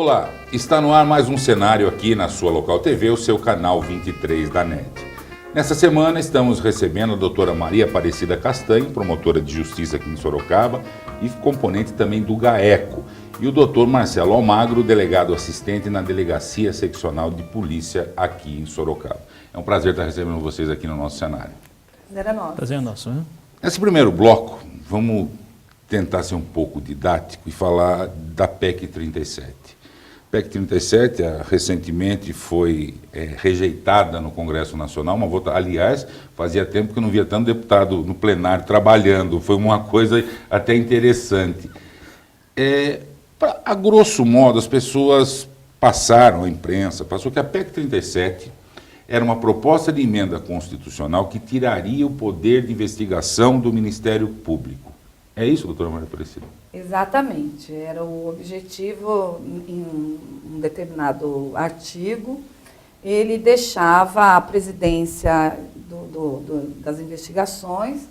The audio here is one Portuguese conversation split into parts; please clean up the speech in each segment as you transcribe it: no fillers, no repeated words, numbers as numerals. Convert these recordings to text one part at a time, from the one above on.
Olá, está no ar mais um cenário aqui na sua Local TV, o seu canal 23 da NET. Nessa semana estamos recebendo a doutora Maria Aparecida Castanho, promotora de justiça aqui em Sorocaba e componente também do GAECO, e o doutor Marcelo Almagro, delegado assistente na Delegacia Seccional de Polícia aqui em Sorocaba. É um prazer estar recebendo vocês aqui no nosso cenário. Prazer é nosso. Prazer é nosso, né? Nesse primeiro bloco, vamos tentar ser um pouco didático e falar da PEC 37. PEC 37 recentemente foi rejeitada no Congresso Nacional, aliás, fazia tempo que eu não via tanto deputado no plenário trabalhando, foi uma coisa até interessante. A grosso modo, as pessoas passaram, a imprensa passou que a PEC 37 era uma proposta de emenda constitucional que tiraria o poder de investigação do Ministério Público. É isso, doutora Maria Aparecida? Exatamente. Era o objetivo, em um determinado artigo, ele deixava a presidência das investigações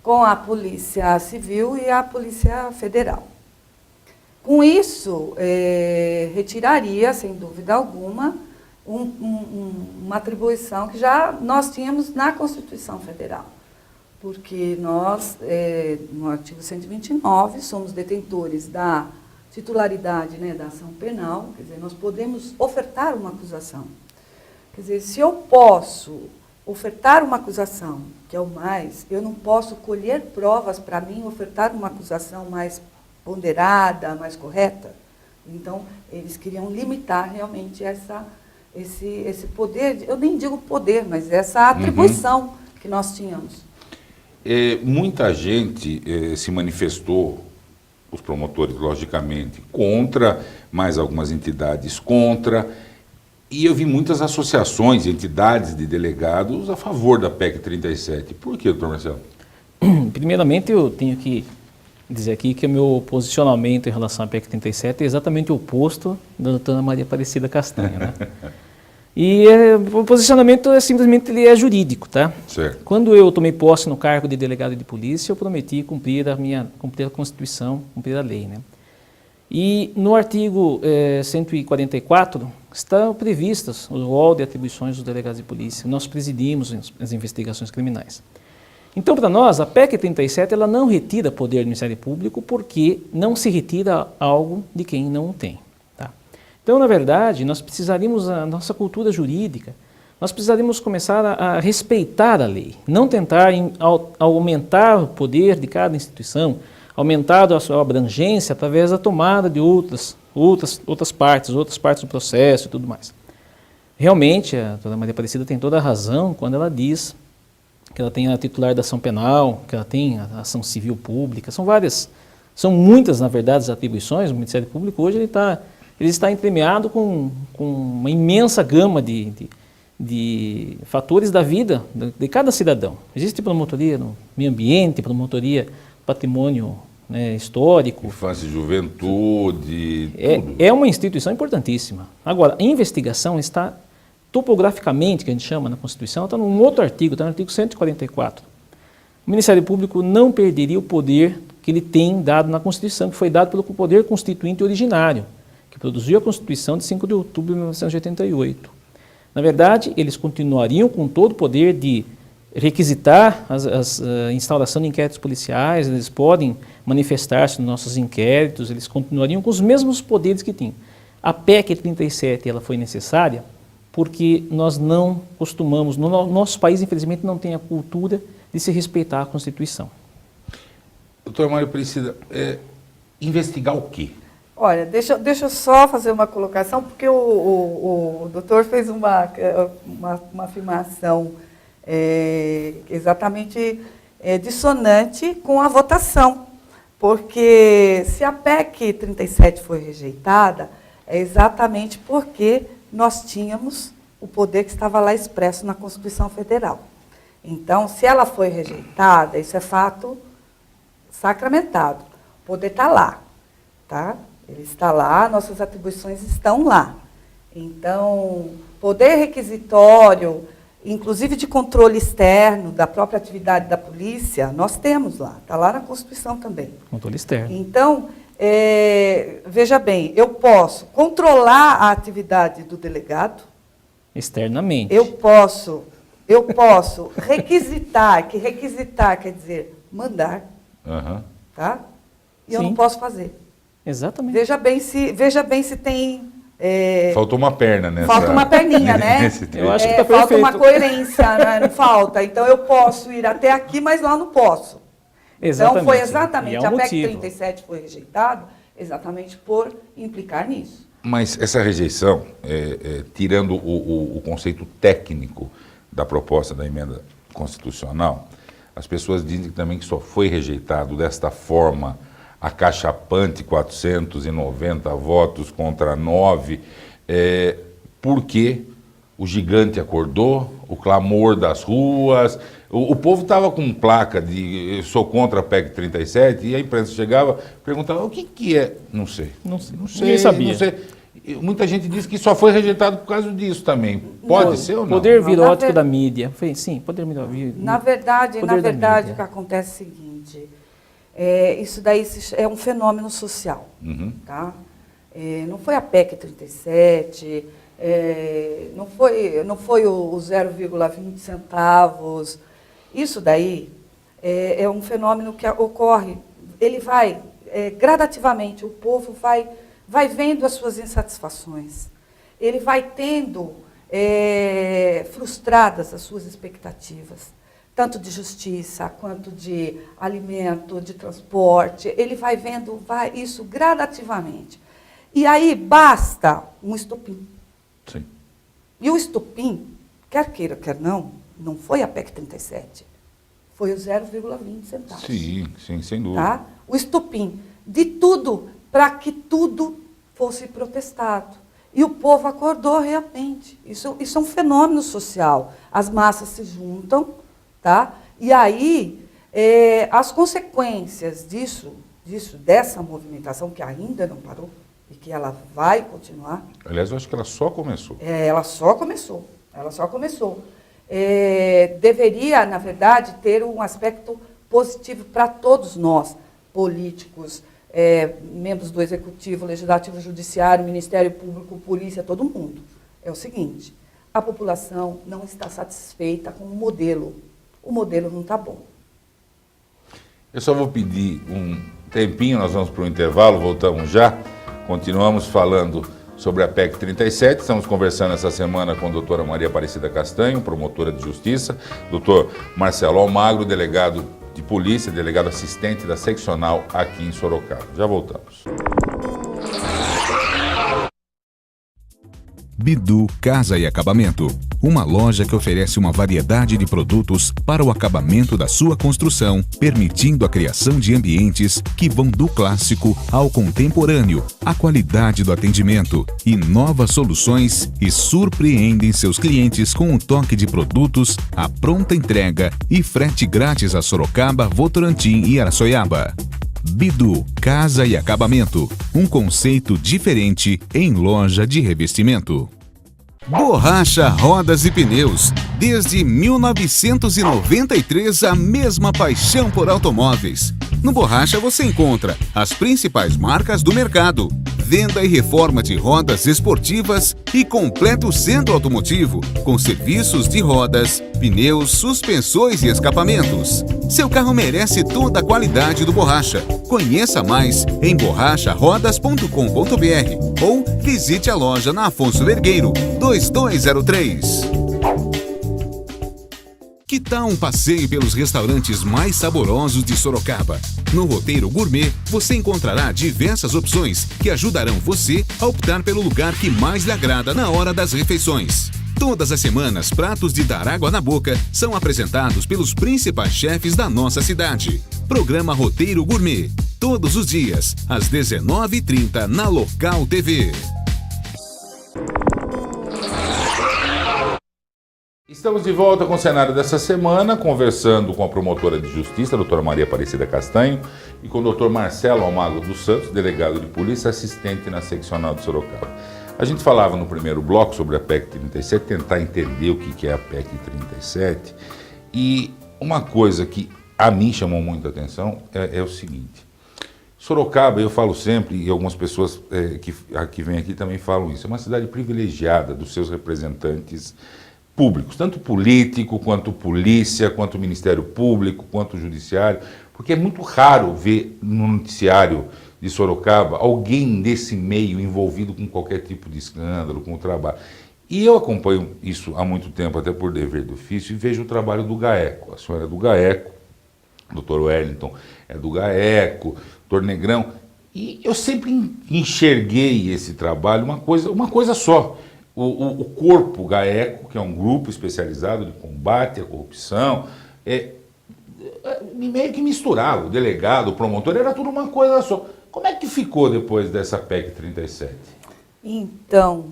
com a Polícia Civil e a Polícia Federal. Com isso, retiraria, sem dúvida alguma, uma atribuição que já nós tínhamos na Constituição Federal. Porque nós, no artigo 129, somos detentores da titularidade, né, da ação penal, quer dizer, nós podemos ofertar uma acusação. Quer dizer, se eu posso ofertar uma acusação, que é o mais, eu não posso colher provas para mim, ofertar uma acusação mais ponderada, mais correta. Então, eles queriam limitar realmente esse poder, eu nem digo poder, mas essa atribuição que nós tínhamos. Muita gente se manifestou, os promotores, logicamente, contra, mais algumas entidades contra, e eu vi muitas associações, entidades de delegados a favor da PEC 37. Por quê, doutor Marcelo? Primeiramente, eu tenho que dizer aqui que o meu posicionamento em relação à PEC 37 é exatamente o oposto da doutora Maria Aparecida Castanho, né? E o posicionamento simplesmente ele é jurídico, tá? Certo. Quando eu tomei posse no cargo de delegado de polícia, eu prometi cumprir a Constituição, cumprir a lei, né? E no artigo 144 estão previstas o rol de atribuições dos delegados de polícia. Nós presidimos as investigações criminais. Então, para nós, a PEC 37 ela não retira poder do Ministério Público porque não se retira algo de quem não o tem. Então, na verdade, nós precisaríamos, a nossa cultura jurídica, nós precisaríamos começar a respeitar a lei, não tentar aumentar o poder de cada instituição, aumentar a sua abrangência através da tomada de outras partes do processo e tudo mais. Realmente, a doutora Maria Aparecida tem toda a razão quando ela diz que ela tem a titular da ação penal, que ela tem a ação civil pública, são muitas, na verdade, as atribuições. O Ministério Público hoje ele está entremeado com uma imensa gama de fatores da vida de cada cidadão. Existe promotoria no meio ambiente, promotoria patrimônio, né, histórico. Infância e juventude, tudo. É uma instituição importantíssima. Agora, a investigação está topograficamente, que a gente chama na Constituição, está num outro artigo, está no artigo 144. O Ministério Público não perderia o poder que ele tem dado na Constituição, que foi dado pelo poder constituinte originário, que produziu a Constituição de 5 de outubro de 1988. Na verdade, eles continuariam com todo o poder de requisitar a instauração de inquéritos policiais, eles podem manifestar-se nos nossos inquéritos, eles continuariam com os mesmos poderes que tinham. A PEC 37 ela foi necessária porque nós não costumamos, no nosso país, infelizmente, não tem a cultura de se respeitar a Constituição. Doutora Maria Aparecida, investigar o quê? Olha, deixa eu só fazer uma colocação, porque o doutor fez uma afirmação exatamente dissonante com a votação, porque se a PEC 37 foi rejeitada, é exatamente porque nós tínhamos o poder que estava lá expresso na Constituição Federal. Então, se ela foi rejeitada, isso é fato sacramentado, o poder está lá, tá? Ele está lá, nossas atribuições estão lá. Então, poder requisitório, inclusive de controle externo da própria atividade da polícia, nós temos lá, está lá na Constituição também. Controle externo. Então, veja bem, eu posso controlar a atividade do delegado. Externamente. Eu posso requisitar, que requisitar quer dizer mandar, tá? E eu não posso fazer. Exatamente. Veja bem se tem... faltou uma perna nessa... Falta uma perninha, né? Eu acho que tá falta perfeito. uma coerência, né? Não falta. Então eu posso ir até aqui, mas lá não posso. Exatamente. Então foi exatamente, E é um a PEC motivo. 37 foi rejeitado exatamente por implicar nisso. Mas essa rejeição, tirando o conceito técnico da proposta da emenda constitucional, as pessoas dizem também que só foi rejeitado desta forma, acachapante, 490 votos contra 9, porque o gigante acordou, o clamor das ruas, o povo estava com placa de eu sou contra a PEC 37 e a imprensa chegava e perguntava o que é? Não sei. Não sei. Ninguém sabia. Não sei. Muita gente diz que só foi rejeitado por causa disso também. Pode ser ou não? Poder virótico da mídia. Sim, poder virótico. Na verdade, o que acontece é o seguinte, isso daí é um fenômeno social, tá? Não foi a PEC 37, não foi o 0,20 centavos. Isso daí é um fenômeno que ocorre, ele vai gradativamente, o povo vai vendo as suas insatisfações, ele vai tendo frustradas as suas expectativas, tanto de justiça, quanto de alimento, de transporte, ele vai vendo isso gradativamente. E aí basta um estopim. Sim. E o estopim, quer queira, quer não foi a PEC 37, foi o 0,20 centavos. Sim, sem dúvida. Tá? O estopim de tudo, para que tudo fosse protestado. E o povo acordou realmente. Isso é um fenômeno social. As massas se juntam, tá? E aí as consequências dessa movimentação, que ainda não parou, e que ela vai continuar. Aliás, eu acho que ela só começou. Ela só começou. Deveria, na verdade, ter um aspecto positivo para todos nós, políticos, membros do Executivo, Legislativo, Judiciário, Ministério Público, Polícia, todo mundo. É o seguinte, a população não está satisfeita com o modelo. O modelo não está bom. Eu só vou pedir um tempinho, nós vamos para o intervalo, voltamos já. Continuamos falando sobre a PEC 37, estamos conversando essa semana com a doutora Maria Aparecida Castanho, promotora de justiça, doutor Marcelo Almagro, delegado de polícia, delegado assistente da seccional aqui em Sorocaba. Já voltamos. Bidu Casa e Acabamento, uma loja que oferece uma variedade de produtos para o acabamento da sua construção, permitindo a criação de ambientes que vão do clássico ao contemporâneo, a qualidade do atendimento e novas soluções e surpreendem seus clientes com um toque de produtos, a pronta entrega e frete grátis a Sorocaba, Votorantim e Araçoiaba. Bidu Casa e Acabamento, um conceito diferente em loja de revestimento. Borracha, rodas e pneus. Desde 1993, a mesma paixão por automóveis. No Borracha você encontra as principais marcas do mercado, venda e reforma de rodas esportivas e completo centro automotivo, com serviços de rodas, pneus, suspensões e escapamentos. Seu carro merece toda a qualidade do Borracha. Conheça mais em borracharodas.com.br ou visite a loja na Afonso Vergueiro, 2203. Que tal um passeio pelos restaurantes mais saborosos de Sorocaba? No Roteiro Gourmet, você encontrará diversas opções que ajudarão você a optar pelo lugar que mais lhe agrada na hora das refeições. Todas as semanas, pratos de dar água na boca são apresentados pelos principais chefes da nossa cidade. Programa Roteiro Gourmet, todos os dias, às 19h30, na Local TV. Estamos de volta com o cenário dessa semana, conversando com a promotora de justiça, a doutora Maria Aparecida Castanho, e com o doutor Marcelo Almagro dos Santos, delegado de polícia, assistente na seccional de Sorocaba. A gente falava no primeiro bloco sobre a PEC 37, tentar entender o que é a PEC 37, e uma coisa que a mim chamou muita atenção é o seguinte: Sorocaba, eu falo sempre, e algumas pessoas que vêm aqui também falam isso, é uma cidade privilegiada dos seus representantes públicos, tanto político, quanto polícia, quanto Ministério Público, quanto Judiciário, porque é muito raro ver no noticiário de Sorocaba alguém desse meio envolvido com qualquer tipo de escândalo, com o trabalho. E eu acompanho isso há muito tempo, até por dever do ofício, e vejo o trabalho do GAECO. A senhora é do GAECO, o Dr. Wellington é do GAECO, Dr. Negrão, e eu sempre enxerguei esse trabalho uma coisa só. O corpo GAECO, que é um grupo especializado de combate à corrupção, meio que misturava, o delegado, o promotor, era tudo uma coisa só. Como é que ficou depois dessa PEC 37? Então,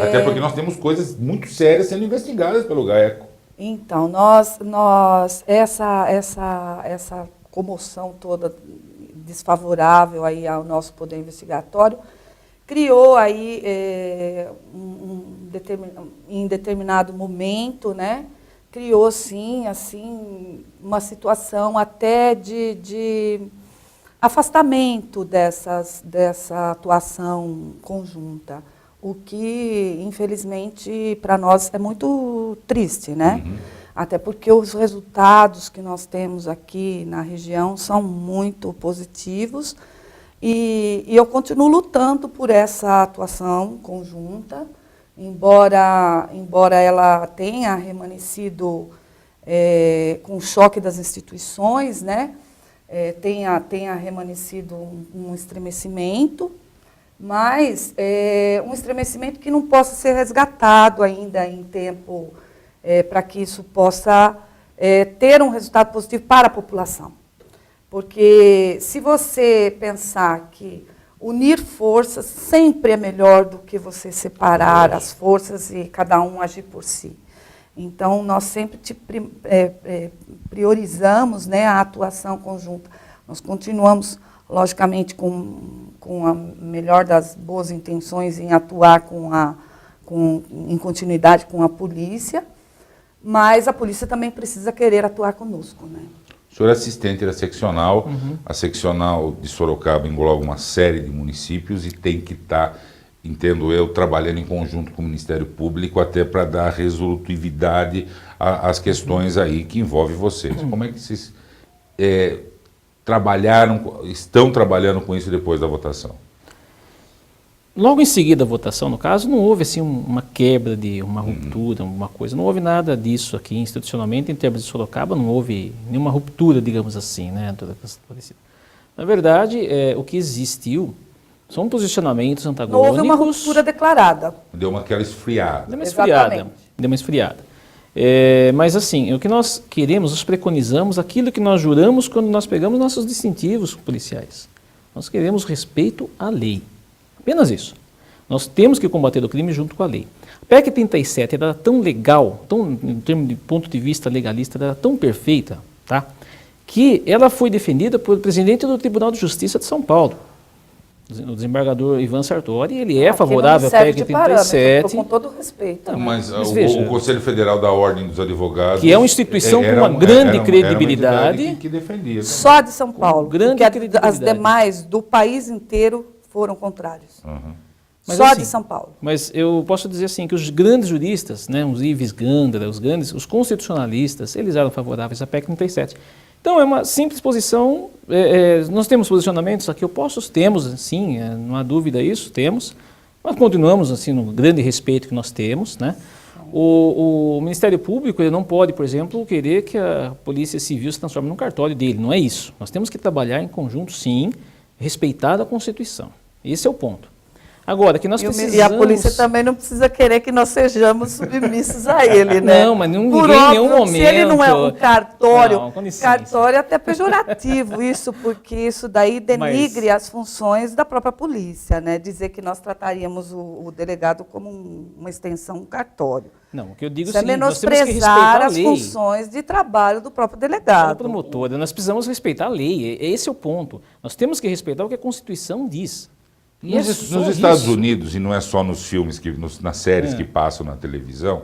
até porque nós temos coisas muito sérias sendo investigadas pelo GAECO. Então, essa comoção toda desfavorável aí ao nosso poder investigatório criou aí em determinado momento, né? Criou sim, assim, uma situação até de afastamento dessa atuação conjunta, o que, infelizmente, para nós é muito triste, né? Uhum. Até porque os resultados que nós temos aqui na região são muito positivos e eu continuo lutando por essa atuação conjunta, embora ela tenha remanescido com o choque das instituições, né? Tenha remanescido um estremecimento, mas um estremecimento que não possa ser resgatado ainda em tempo para que isso possa ter um resultado positivo para a população. Porque se você pensar que unir forças sempre é melhor do que você separar as forças e cada um agir por si. Então, nós sempre priorizamos, né, a atuação conjunta. Nós continuamos, logicamente, com a melhor das boas intenções em atuar em continuidade com a polícia, mas a polícia também precisa querer atuar conosco, né? O senhor é assistente da seccional, a seccional de Sorocaba engloba uma série de municípios e tem que estar, entendo eu, trabalhando em conjunto com o Ministério Público até para dar resolutividade às questões aí que envolvem vocês. Como é que vocês estão trabalhando com isso depois da votação? Logo em seguida da votação, no caso, não houve assim uma quebra, uma ruptura, uma coisa. Não houve nada disso aqui institucionalmente, em termos de Sorocaba, não houve nenhuma ruptura, digamos assim, né? Na verdade, o que existiu são posicionamentos antagônicos. Não houve uma ruptura declarada. Deu aquela esfriada. Deu uma esfriada. Mas assim, o que nós queremos, nós preconizamos aquilo que nós juramos quando nós pegamos nossos distintivos policiais. Nós queremos respeito à lei. Apenas isso. Nós temos que combater o crime junto com a lei. A PEC 37 era tão legal, em termos de ponto de vista legalista, era tão perfeita, tá? Que ela foi defendida pelo presidente do Tribunal de Justiça de São Paulo, o desembargador Ivan Sartori. Ele é favorável à PEC 37. Com todo respeito. Não, mas o Conselho Federal da Ordem dos Advogados, que é uma instituição com uma grande credibilidade, era uma que defendia. Só de São Paulo, grande porque as demais do país inteiro foram contrários. Mas, só assim, de São Paulo. Mas eu posso dizer assim que os grandes juristas, né, os Ives Gandara, os constitucionalistas, eles eram favoráveis à PEC 37. Então é uma simples posição. Nós temos posicionamentos aqui opostos, temos, sim, não há dúvida isso, temos. Mas continuamos assim no grande respeito que nós temos, né? O Ministério Público ele não pode, por exemplo, querer que a Polícia Civil se transforme num cartório dele. Não é isso. Nós temos que trabalhar em conjunto, sim, respeitar a Constituição. Esse é o ponto. Agora, que nós precisamos... E a polícia também não precisa querer que nós sejamos submissos a ele, né? Não, mas ninguém em nenhum momento... Se ele não é um cartório, não, com licença. Cartório é até pejorativo isso, porque isso daí denigre as funções da própria polícia, né? Dizer que nós trataríamos o delegado como uma extensão cartório. Não, o que eu digo isso sim, é nós temos que respeitar a as lei. funções de trabalho do próprio delegado. Da promotora, nós precisamos respeitar a lei, esse é o ponto. Nós temos que respeitar o que a Constituição diz. Nos Estados Unidos, e não é só nos filmes, nas séries que passam na televisão,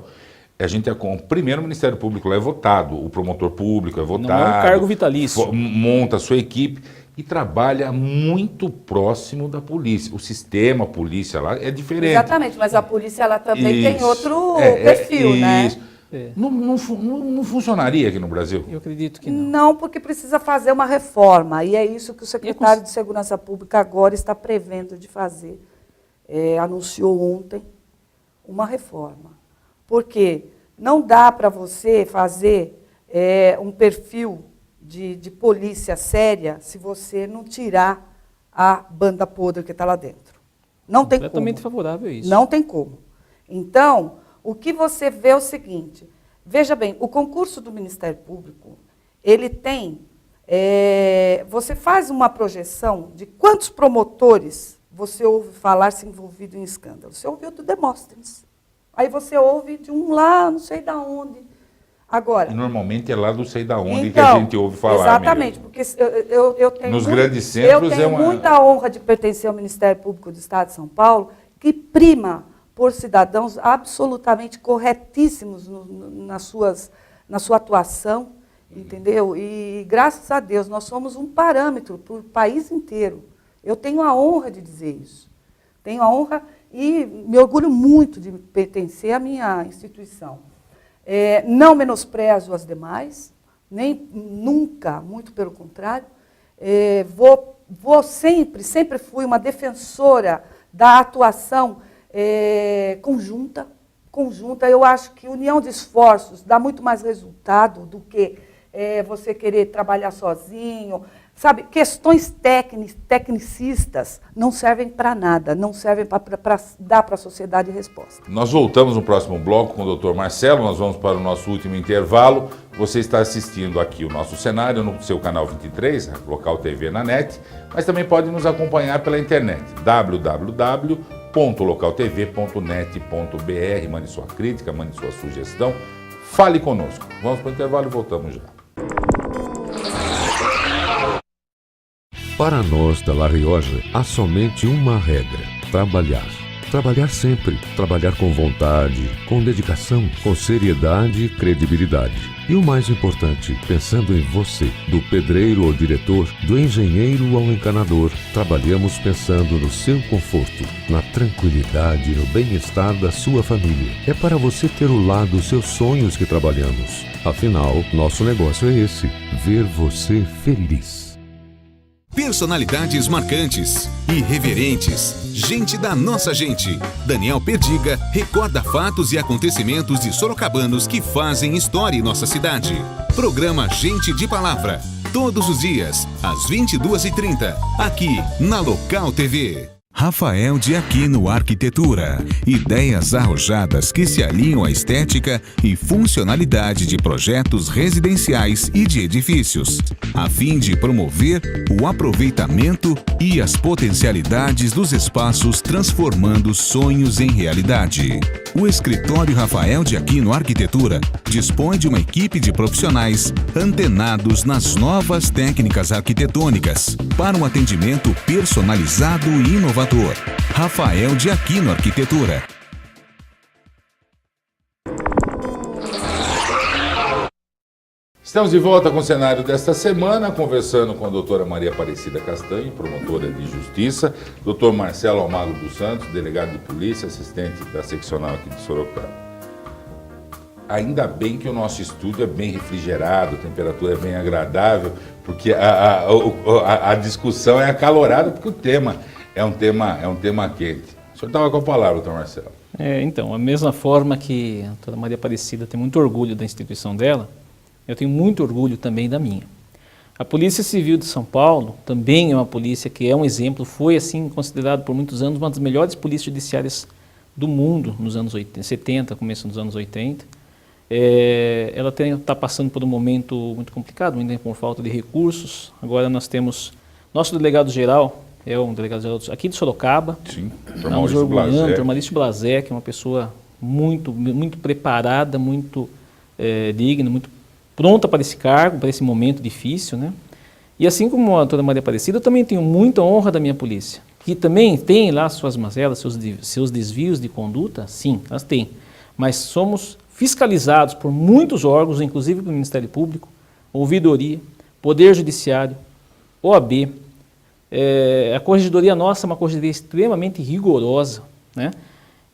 primeiro o Ministério Público lá é votado, o promotor público é votado. Não é um cargo vitalício. Monta a sua equipe. e trabalha muito próximo da polícia. O sistema, a polícia lá é diferente. Exatamente, mas a polícia ela também tem Isso. outro perfil, né? Isso. Não funcionaria aqui no Brasil? Eu acredito que não. Não, porque precisa fazer uma reforma, e é isso que o secretário de Segurança Pública agora está prevendo de fazer. Anunciou ontem uma reforma. Porque não dá para você fazer um perfil de polícia séria se você não tirar a banda podre que está lá dentro. Não tem como. Completamente favorável a isso. Não tem como. Então, o que você vê é o seguinte, veja bem, o concurso do Ministério Público, ele tem, você faz uma projeção de quantos promotores você ouve falar se envolvido em escândalo. Você ouviu do Demóstenes. Aí você ouve de um lá, não sei de onde. Agora, E normalmente é lá do sei da onde então, que a gente ouve falar. exatamente, mesmo. porque eu tenho, Nos grandes centros eu tenho muita honra de pertencer ao Ministério Público do Estado de São Paulo, que prima por cidadãos absolutamente corretíssimos na sua atuação, entendeu? E, graças a Deus, nós somos um parâmetro para o país inteiro. Eu tenho a honra de dizer isso. Tenho a honra e me orgulho muito de pertencer à minha instituição. Não menosprezo as demais, nem nunca, muito pelo contrário. Vou sempre fui uma defensora da atuação conjunta. Eu acho que união de esforços dá muito mais resultado do que você querer trabalhar sozinho. Sabe, questões tecnicistas não servem para nada, não servem para dar para a sociedade resposta. Nós voltamos no próximo bloco com o Dr. Marcelo, nós vamos para o nosso último intervalo. Você está assistindo aqui o nosso cenário no seu canal 23, Local TV na net, mas também pode nos acompanhar pela internet, www.localtv.net.br. Mande sua crítica, mande sua sugestão, fale conosco. Vamos para o intervalo e voltamos já. Para nós da La Rioja, há somente uma regra: trabalhar. Trabalhar sempre, trabalhar com vontade, com dedicação, com seriedade e credibilidade. E o mais importante, pensando em você, do pedreiro ao diretor, do engenheiro ao encanador, trabalhamos pensando no seu conforto, na tranquilidade e no bem-estar da sua família. É para você ter o lar dos seus sonhos que trabalhamos. Afinal, nosso negócio é esse: ver você feliz. Personalidades marcantes, irreverentes, gente da nossa gente. Daniel Perdiga recorda fatos e acontecimentos de sorocabanos que fazem história em nossa cidade. Programa Gente de Palavra, todos os dias, às 22h30, aqui na Local TV. Rafael de Aquino Arquitetura. Ideias arrojadas que se alinham à estética e funcionalidade de projetos residenciais e de edifícios, a fim de promover o aproveitamento e as potencialidades dos espaços, transformando sonhos em realidade. O escritório Rafael de Aquino Arquitetura dispõe de uma equipe de profissionais antenados nas novas técnicas arquitetônicas para um atendimento personalizado e inovador. Rafael de Aquino Arquitetura. Estamos de volta com o cenário desta semana, conversando com a doutora Maria Aparecida Castanho, promotora de justiça, doutor Marcelo Almagro dos Santos, delegado de polícia, assistente da seccional aqui de Sorocaba. Ainda bem que o nosso estúdio é bem refrigerado, a temperatura é bem agradável, porque a discussão é acalorada, porque o tema é um tema quente. O senhor estava com a palavra, doutor Marcelo. Então, a mesma forma que a doutora Maria Aparecida tem muito orgulho da instituição dela, eu tenho muito orgulho também da minha. A Polícia Civil de São Paulo também é uma polícia que é um exemplo, foi assim considerado por muitos anos uma das melhores polícias judiciárias do mundo nos anos 70, começo dos anos 80. Ela está passando por um momento muito complicado, ainda por falta de recursos. Agora nós temos nosso delegado-geral, é um delegado-geral aqui de Sorocaba. Sim, Estamos orgulhando, o Maurício Blazek, que é uma pessoa muito preparada, muito digna, muito pronta para esse cargo, para esse momento difícil, né? E assim como a doutora Maria Aparecida, eu também tenho muita honra da minha polícia, que também tem lá suas mazelas, seus desvios de conduta, sim, elas têm, mas somos fiscalizados por muitos órgãos, inclusive pelo Ministério Público, Ouvidoria, Poder Judiciário, OAB, A corregedoria nossa é uma corregedoria extremamente rigorosa, né?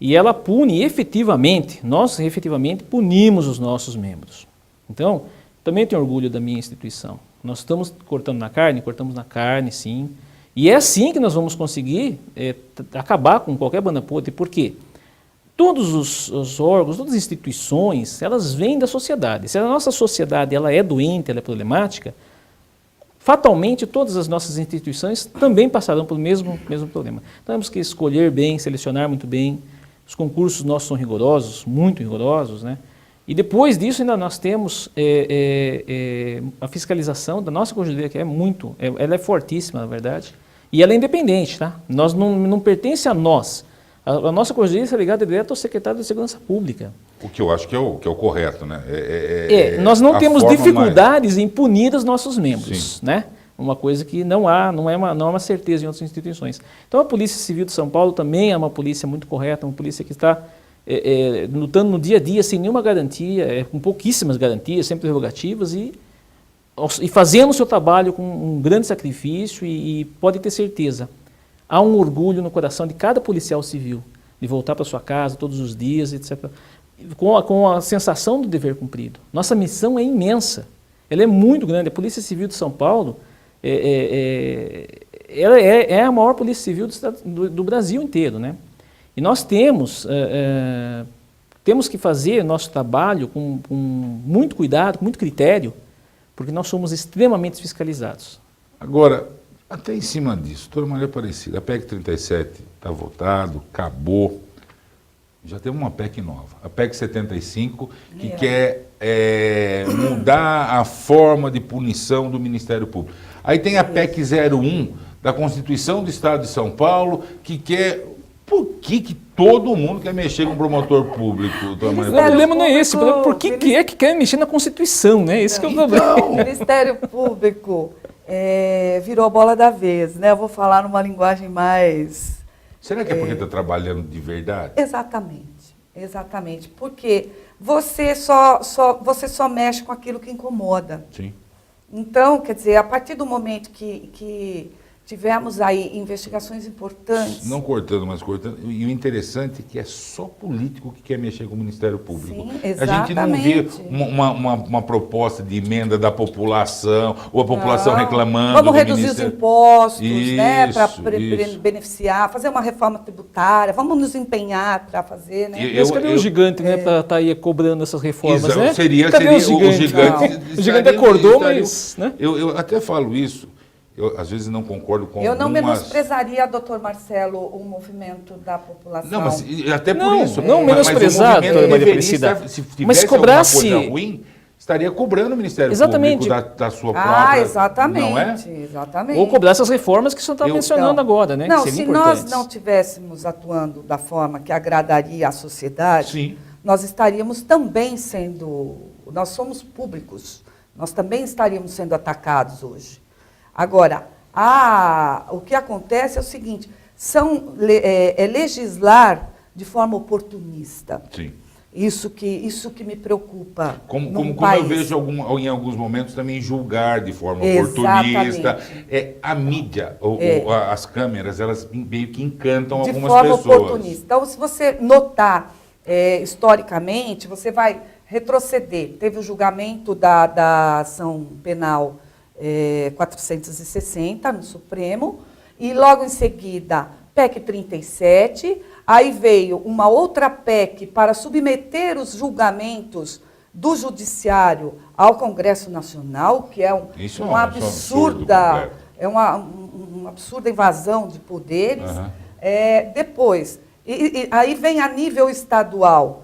E ela pune efetivamente, nós efetivamente punimos os nossos membros. Então, também tenho orgulho da minha instituição. Nós estamos cortando na carne? Cortamos na carne, sim. E é assim que nós vamos conseguir acabar com qualquer banda podre. Por quê? Todos os órgãos, todas as instituições, elas vêm da sociedade. Se a nossa sociedade ela é doente, ela é problemática, fatalmente todas as nossas instituições também passarão pelo mesmo problema. Então, temos que escolher bem, selecionar muito bem. Os concursos nossos são rigorosos, muito rigorosos, né? E depois disso ainda nós temos a fiscalização da nossa corregedoria, que ela é fortíssima, na verdade, e ela é independente, tá? Nós não pertence a nós. A nossa corregedoria está ligada direto ao secretário de Segurança Pública. O que eu acho que é o correto, né? Nós não temos dificuldades em punir os nossos membros, sim, né? Uma coisa que não é uma certeza em outras instituições. Então a Polícia Civil de São Paulo também é uma polícia muito correta, uma polícia que está lutando no dia a dia sem nenhuma garantia, com pouquíssimas garantias, sempre prerrogativas e fazendo o seu trabalho com um grande sacrifício e pode ter certeza, há um orgulho no coração de cada policial civil de voltar para sua casa todos os dias, etc., com a sensação do dever cumprido. Nossa missão é imensa, ela é muito grande. A Polícia Civil de São Paulo ela é a maior polícia civil do Brasil inteiro, né? E nós temos que fazer nosso trabalho com muito cuidado, com muito critério, porque nós somos extremamente fiscalizados. Agora, até em cima disso, doutora Maria Aparecida, a PEC 37 está votado, acabou, já temos uma PEC nova, a PEC 75, que quer mudar a forma de punição do Ministério Público. Aí tem a PEC 01 da Constituição do Estado de São Paulo, que quer... Por que todo mundo quer mexer com o promotor público? O problema não é esse, por que quer mexer na Constituição, né? Esse que é o problema. O Ministério Público virou a bola da vez, né? Eu vou falar numa linguagem mais... Será que é porque está trabalhando de verdade? Exatamente. Porque você só mexe com aquilo que incomoda. Sim. Então, quer dizer, a partir do momento que tivemos aí investigações importantes... Não cortando, mas cortando. E o interessante é que é só político que quer mexer com o Ministério Público. Sim, exatamente. A gente não vê uma proposta de emenda da população, ou a população reclamando. Vamos reduzir os impostos, né, para beneficiar, fazer uma reforma tributária, vamos nos empenhar para fazer, né? Cadê o gigante, né, para estar aí cobrando essas reformas, né? Seria o gigante? O gigante acordou, mas... Né? Eu até falo isso. Eu, às vezes, não concordo com Eu não menosprezaria, doutor Marcelo, o movimento da população. Não, mas até por isso. Não menosprezar, doutora Maria Aparecida. Se tivesse alguma coisa ruim, estaria cobrando o Ministério Público da sua própria... exatamente. Não é? Exatamente. Ou cobrar essas reformas que o senhor está mencionando agora, né? Não, que se importantes. Nós não estivéssemos atuando da forma que agradaria à sociedade, sim, nós estaríamos também sendo... Nós somos públicos, nós também estaríamos sendo atacados hoje. Agora, o que acontece é o seguinte, legislar de forma oportunista. Sim. Isso que me preocupa. Como eu vejo em alguns momentos também julgar de forma oportunista. A mídia, as câmeras, elas meio que encantam algumas pessoas. De forma oportunista. Então, se você notar historicamente, você vai retroceder. Teve o julgamento da ação penal 460 no Supremo, e logo em seguida PEC 37, aí veio uma outra PEC para submeter os julgamentos do Judiciário ao Congresso Nacional, que é uma absurda invasão de poderes. Uhum. Depois, aí vem a nível estadual,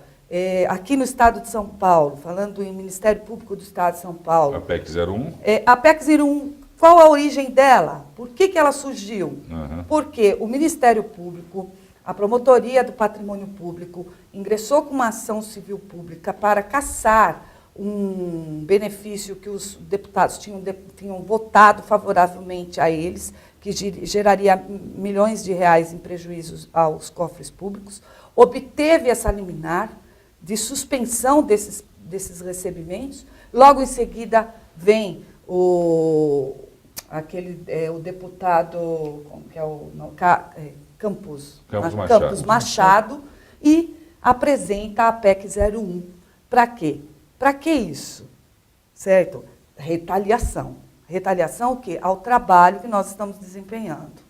aqui no Estado de São Paulo, falando em Ministério Público do Estado de São Paulo. A PEC 01? A PEC 01, qual a origem dela? Por que ela surgiu? Uhum. Porque o Ministério Público, a Promotoria do Patrimônio Público, ingressou com uma ação civil pública para cassar um benefício que os deputados tinham votado favoravelmente a eles, que geraria milhões de reais em prejuízos aos cofres públicos, obteve essa liminar de suspensão desses recebimentos. Logo em seguida vem o deputado, como que é o nome? Campos Machado, e apresenta a PEC 01. Para quê? Para que isso? Certo? Retaliação. Retaliação o quê? Ao trabalho que nós estamos desempenhando.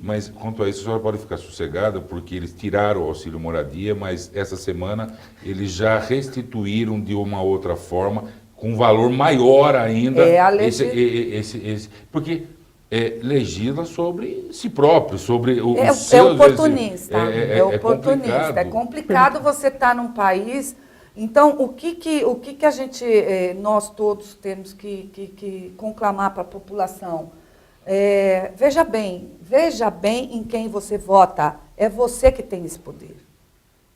Mas quanto a isso, a senhora pode ficar sossegada, porque eles tiraram o auxílio moradia, mas essa semana eles já restituíram de uma outra forma, com um valor maior ainda. Porque legisla sobre si próprio, sobre o seu... Oportunista. É complicado você estar num país... Então, o que a gente, nós todos temos que conclamar para a população? Veja bem em quem você vota. É você que tem esse poder,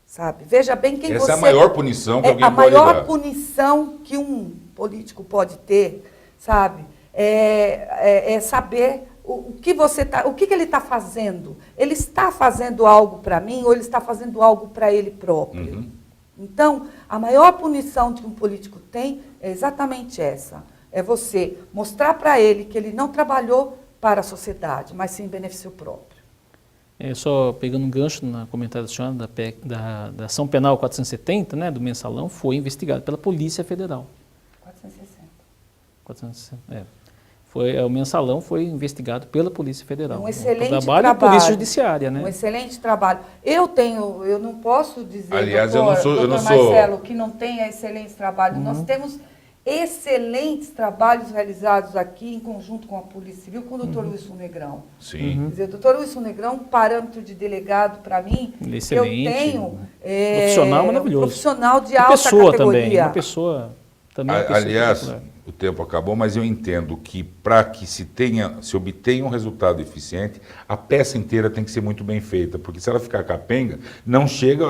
sabe? Veja bem quem Essa é a maior punição que alguém pode dar. A maior punição que um político pode ter, sabe? É saber o que ele está fazendo. Ele está fazendo algo para mim ou ele está fazendo algo para ele próprio? Uhum. Então, a maior punição que um político tem é exatamente essa. É você mostrar para ele que ele não trabalhou para a sociedade, mas sim em benefício próprio. Só pegando um gancho no comentário da senhora, da ação penal 470, né, do mensalão, foi investigado pela Polícia Federal. 460. O mensalão foi investigado pela Polícia Federal. Um excelente trabalho. Da Polícia Judiciária, né? Um excelente trabalho. Eu não posso dizer, aliás, doutor Marcelo, que não tenha excelente trabalho. Nós temos excelentes trabalhos realizados aqui em conjunto com a Polícia Civil, com o doutor Wilson Negrão. Sim. Quer dizer, o doutor Wilson Negrão, parâmetro de delegado para mim, excelente. Eu tenho... profissional maravilhoso. Profissional de alta categoria. Também, uma pessoa também. Aliás, popular. O tempo acabou, mas eu entendo que para que se obtenha um resultado eficiente, a peça inteira tem que ser muito bem feita, porque se ela ficar capenga, não chega...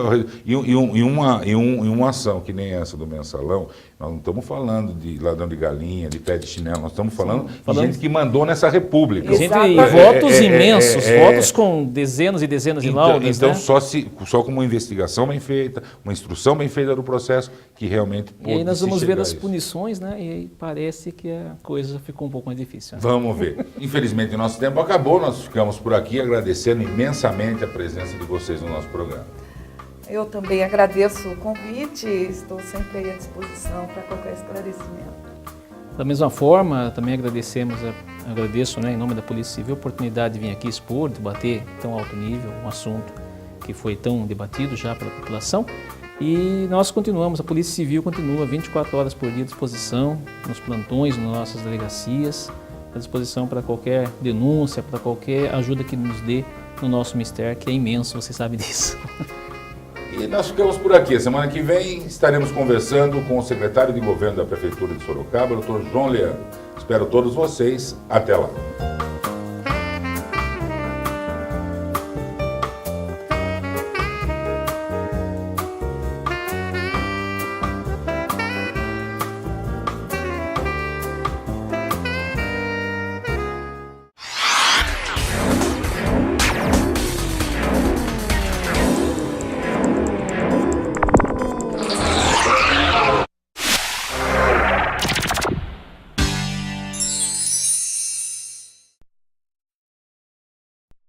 uma ação que nem essa do mensalão, nós não estamos falando de ladrão de galinha, de pé de chinelo, nós estamos falando de gente que mandou nessa república. Gente, votos imensos, votos com dezenas e dezenas de laudas. Então, né? só com uma investigação bem feita, uma instrução bem feita do processo, que realmente pode. E aí nós vamos ver as punições, né? E aí parece que a coisa ficou um pouco mais difícil. Né? Vamos ver. Infelizmente, o nosso tempo acabou, nós ficamos por aqui agradecendo imensamente a presença de vocês no nosso programa. Eu também agradeço o convite, estou sempre aí à disposição para qualquer esclarecimento. Da mesma forma, também agradeço, né, em nome da Polícia Civil, a oportunidade de vir aqui expor, debater tão alto nível, um assunto que foi tão debatido já pela população. E nós continuamos, a Polícia Civil continua 24 horas por dia à disposição, nos plantões, nas nossas delegacias, à disposição para qualquer denúncia, para qualquer ajuda que nos dê no nosso mistério, que é imenso, você sabe disso. E nós ficamos por aqui. Semana que vem estaremos conversando com o secretário de Governo da Prefeitura de Sorocaba, Dr. João Leandro. Espero todos vocês. Até lá.